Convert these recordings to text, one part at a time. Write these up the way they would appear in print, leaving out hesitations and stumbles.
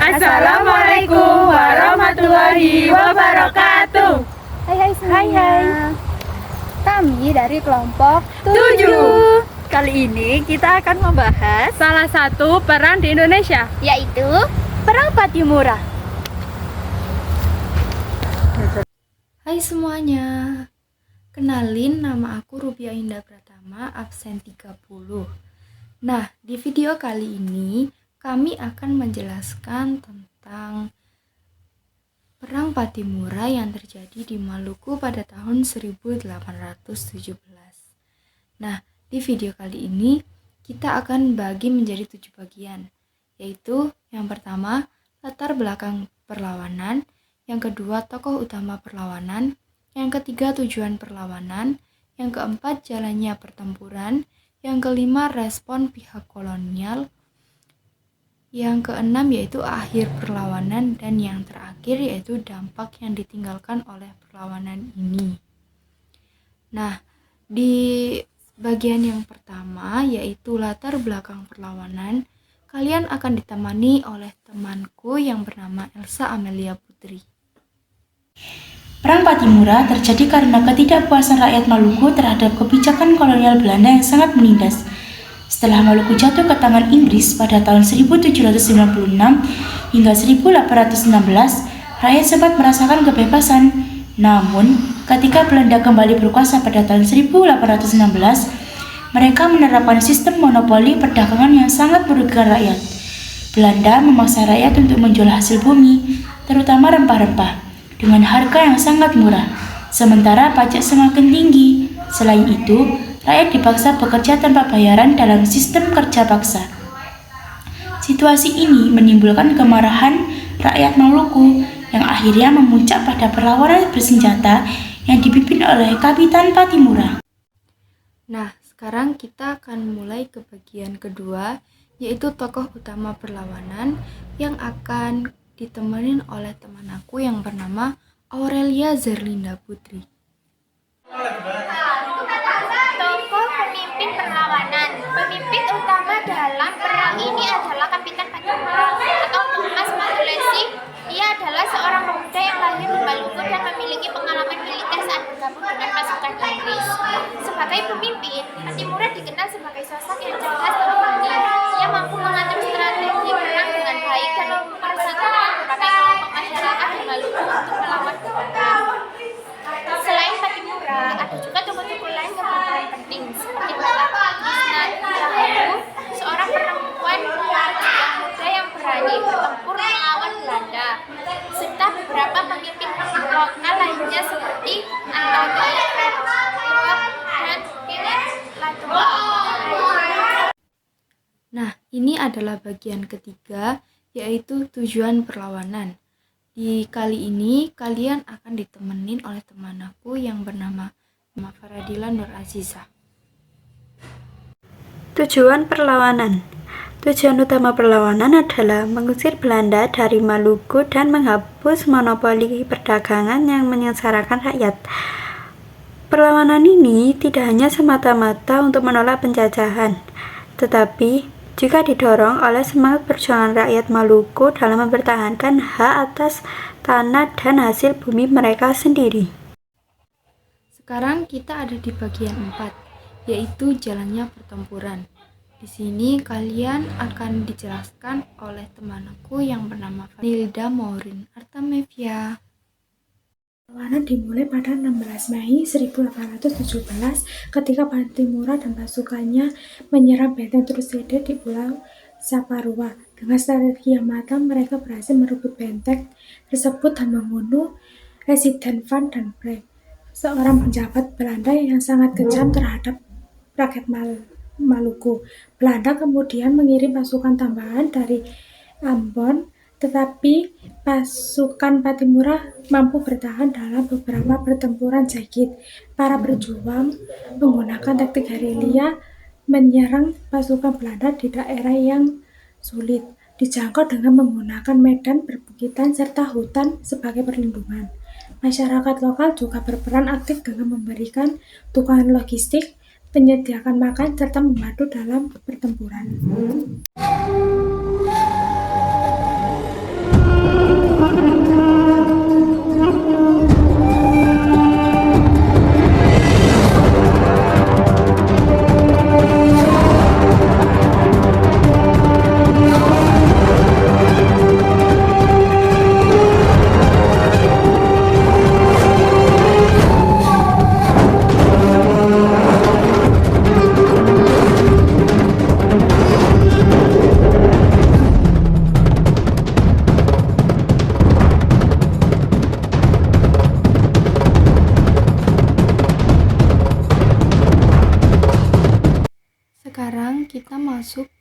Assalamualaikum warahmatullahi wabarakatuh. Hai semuanya. Kami dari kelompok 7. Kali ini kita akan membahas salah satu perang di Indonesia, yaitu Perang Pattimura. Hai semuanya. Kenalin, nama aku Rubiah Indah Pratama, absen 30. Nah, di video kali ini kami akan menjelaskan tentang Perang Pattimura yang terjadi di Maluku pada tahun 1817. Nah, di video kali ini kita akan bagi menjadi 7 bagian, yaitu yang pertama, latar belakang perlawanan, yang kedua, tokoh utama perlawanan, yang ketiga, tujuan perlawanan, yang keempat, jalannya pertempuran, yang kelima, respon pihak kolonial, yang keenam yaitu akhir perlawanan, dan yang terakhir yaitu dampak yang ditinggalkan oleh perlawanan ini. Nah, di bagian yang pertama yaitu latar belakang perlawanan, kalian akan ditemani oleh temanku yang bernama Elsa Amelia Putri. Perang Pattimura terjadi karena ketidakpuasan rakyat Maluku terhadap kebijakan kolonial Belanda yang sangat menindas. Setelah Maluku jatuh ke tangan Inggris pada tahun 1796 hingga 1816, rakyat sempat merasakan kebebasan. Namun, ketika Belanda kembali berkuasa pada tahun 1816, mereka menerapkan sistem monopoli perdagangan yang sangat merugikan rakyat. Belanda memaksa rakyat untuk menjual hasil bumi, terutama rempah-rempah, dengan harga yang sangat murah, sementara pajak semakin tinggi. Selain itu, rakyat dipaksa bekerja tanpa bayaran dalam sistem kerja paksa. Situasi ini menimbulkan kemarahan rakyat Maluku yang akhirnya memuncak pada perlawanan bersenjata yang dipimpin oleh Kapitan Pattimura. Nah, sekarang kita akan mulai ke bagian kedua, yaitu tokoh utama perlawanan yang akan ditemenin oleh teman aku yang bernama Aurelia Zerlinda Putri. Tokoh pemimpin perlawanan. Pemimpin utama dalam perang ini adalah Kapitan Pattimura atau Thomas Matulesi. Ia adalah seorang pemuda yang lahir di Maluku dan memiliki pengalaman militer saat bergabung dengan pasukan Inggris. Sebagai pemimpin, Pattimura dikenal sebagai sosok yang cerdas dan berani. Ia mampu mengatur strategi perang dengan baik dan mempersatukan berbagai kelompok masyarakat di Maluku untuk melawan Belanda. Selain Pattimura, ada juga tokoh-tokoh lain yang berperan penting, seperti Bapak Krisna Rahayu, seorang perempuan yang muda yang berani bertempur melawan Belanda, serta beberapa pemimpin lokal lainnya seperti Antonio Prerop dan Philip Ladoa. Nah, ini adalah bagian ketiga, yaitu tujuan perlawanan. Di kali ini, kalian akan ditemenin oleh teman aku yang bernama Faradila Nur Aziza. Tujuan perlawanan. Tujuan utama perlawanan adalah mengusir Belanda dari Maluku dan menghapus monopoli perdagangan yang menyengsarakan rakyat. Perlawanan ini tidak hanya semata-mata untuk menolak penjajahan, tetapi juga didorong oleh semangat perjuangan rakyat Maluku dalam mempertahankan hak atas tanah dan hasil bumi mereka sendiri. Sekarang kita ada di bagian 4, yaitu jalannya pertempuran. Di sini kalian akan dijelaskan oleh temanku yang bernama Nilda Maureen Artamevia. Perlawanan dimulai pada 16 Mei 1817 ketika Pattimura dan pasukannya menyerang benteng Trucide di Pulau Saparua. Dengan strategi yang matang, mereka berhasil merebut benteng tersebut dan membunuh Residen Van den Broek, seorang penjabat Belanda yang sangat kejam terhadap rakyat Maluku. Belanda kemudian mengirim pasukan tambahan dari Ambon, tetapi pasukan Pattimura mampu bertahan dalam beberapa pertempuran sakit. Para berjuang menggunakan taktik gerilya menyerang pasukan Belanda di daerah yang sulit dijangkau dengan menggunakan medan perbukitan serta hutan sebagai perlindungan. Masyarakat lokal juga berperan aktif dengan memberikan dukungan logistik, menyediakan makan, serta membantu dalam pertempuran.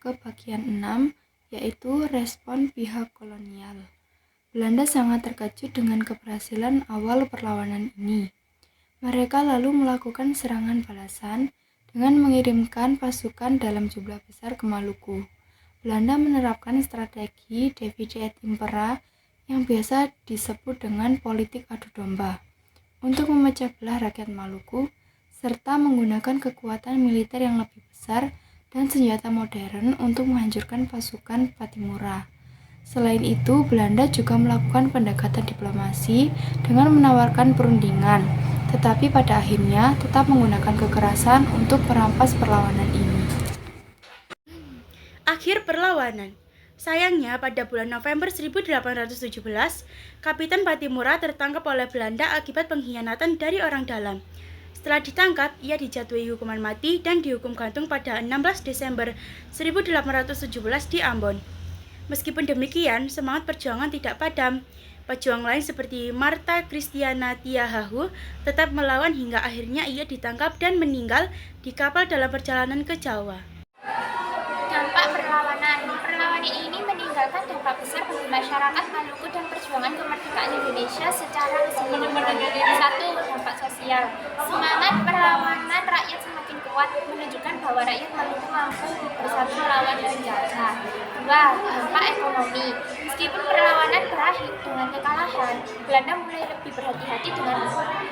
ke bagian 6, yaitu respon pihak kolonial. Belanda sangat terkejut dengan keberhasilan awal perlawanan ini. Mereka lalu melakukan serangan balasan dengan mengirimkan pasukan dalam jumlah besar ke Maluku. Belanda menerapkan strategi divide et impera yang biasa disebut dengan politik adu domba untuk memecah belah rakyat Maluku serta menggunakan kekuatan militer yang lebih besar dan senjata modern untuk menghancurkan pasukan Patimura. Selain itu, Belanda juga melakukan pendekatan diplomasi dengan menawarkan perundingan, tetapi pada akhirnya tetap menggunakan kekerasan untuk merampas perlawanan ini. Akhir perlawanan. Sayangnya, pada bulan November 1817, Kapitan Patimura tertangkap oleh Belanda akibat pengkhianatan dari orang dalam. Setelah ditangkap, ia dijatuhi hukuman mati dan dihukum gantung pada 16 Desember 1817 di Ambon. Meskipun demikian, semangat perjuangan tidak padam. Pejuang lain seperti Martha Christiana Tiahahu tetap melawan hingga akhirnya ia ditangkap dan meninggal di kapal dalam perjalanan ke Jawa. Dampak perlawanan. Perlawanan ini meninggalkan dampak besar bagi masyarakat Maluku dan perjuangan kemerdekaan Indonesia secara keseluruhan. 1. Dampak sosial. Semangat perlawanan rakyat semakin kuat, menunjukkan bahwa rakyat Maluku mampu bersatu melawan penjajah. 2. Dampak ekonomi. Meskipun perlawanan berakhir dengan kekalahan, Belanda mulai lebih berhati-hati dengan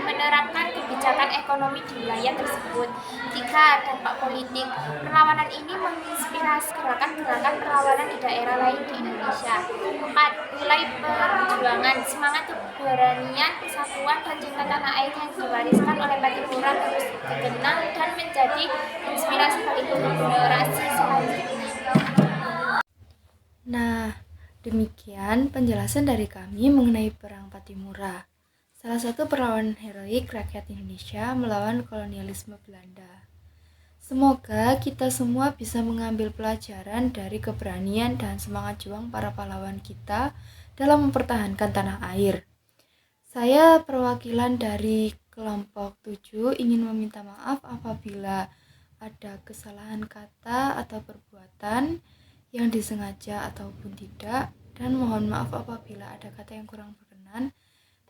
menerapkan kebijakan ekonomi di wilayah tersebut. 3. Dampak politik. Perlawanan ini menginspirasi gerakan-gerakan perlawanan di daerah lain di Indonesia. 4. Nilai perjuangan. Semangat keberanian, kesatuan, dan cinta tanah air yang diwariskan oleh Patimura terus dikenal dan menjadi inspirasi bagi generasi selanjutnya. Nah, demikian penjelasan dari kami mengenai Perang Patimura, salah satu perlawanan heroik rakyat Indonesia melawan kolonialisme Belanda. Semoga kita semua bisa mengambil pelajaran dari keberanian dan semangat juang para pahlawan kita dalam mempertahankan tanah air. Saya perwakilan dari kelompok 7 ingin meminta maaf apabila ada kesalahan kata atau perbuatan yang disengaja ataupun tidak, dan mohon maaf apabila ada kata yang kurang berkenan.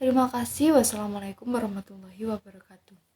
Terima kasih. Wassalamualaikum warahmatullahi wabarakatuh.